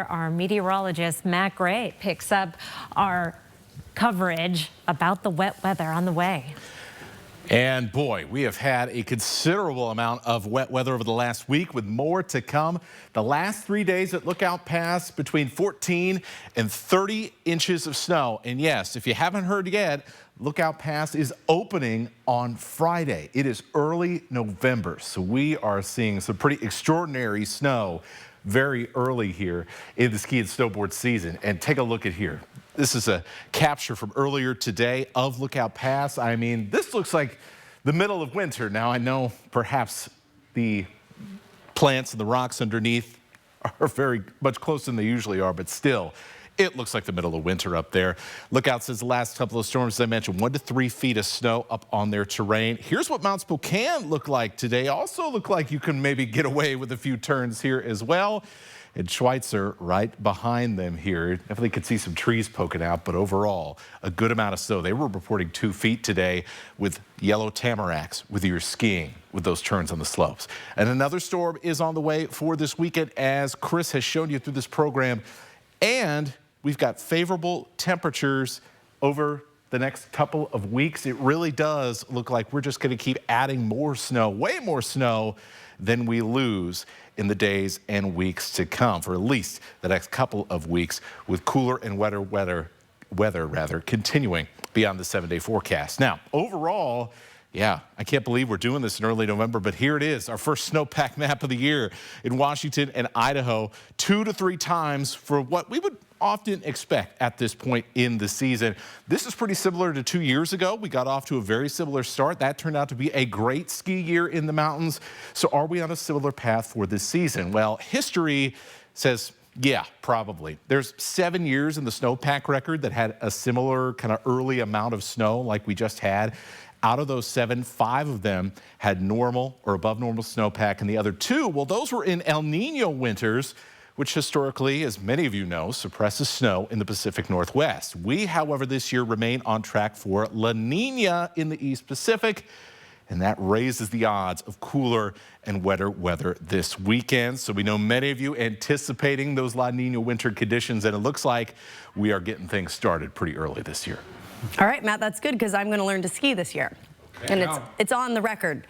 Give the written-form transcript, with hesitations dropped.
Our meteorologist, Matt Gray, picks up our coverage about the wet weather on the way. And boy, we have had a considerable amount of wet weather over the last week with more to come. The last 3 days at Lookout Pass, between 14 and 30 inches of snow. And yes, if you haven't heard yet, Lookout Pass is opening on Friday. It is early November, so we are seeing some pretty extraordinary snow very early here in the ski and snowboard season. And take a look at here. This is a capture from earlier today of Lookout Pass. I mean, this looks like the middle of winter. Now, I know perhaps the plants and the rocks underneath are very much closer than they usually are, but still, it looks like the middle of winter up there. Lookout says the last couple of storms, as I mentioned, 1 to 3 feet of snow up on their terrain. Here's what Mount Spokane looked like today. Also look like you can maybe get away with a few turns here as well. And Schweitzer right behind them here. Definitely could see some trees poking out, but overall, a good amount of snow. They were reporting 2 feet today with yellow tamaracks with your skiing with those turns on the slopes. And another storm is on the way for this weekend, as Chris has shown you through this program. And we've got favorable temperatures over the next couple of weeks. It really does look like we're just going to keep adding more snow, way more snow than we lose in the days and weeks to come, for at least the next couple of weeks, with cooler and wetter weather continuing beyond the 7-day forecast. Now, overall, yeah, I can't believe we're doing this in early November, but here it is, our first snowpack map of the year in Washington and Idaho, 2 to 3 times for what we would often expect at this point in the season. This is pretty similar to 2 years ago. We got off to a very similar start. That turned out to be a great ski year in the mountains. So are we on a similar path for this season? Well, history says, yeah, probably. There's 7 years in the snowpack record that had a similar kind of early amount of snow like we just had. Out of those 7, 5 of them had normal or above normal snowpack, and the other 2, well, those were in El Nino winters, which historically, as many of you know, suppresses snow in the Pacific Northwest. We, however, this year remain on track for La Nina in the East Pacific, and that raises the odds of cooler and wetter weather this weekend. So we know many of you anticipating those La Nina winter conditions, and it looks like we are getting things started pretty early this year. All right, Matt, that's good because I'm going to learn to ski this year. Okay, and it's on the record.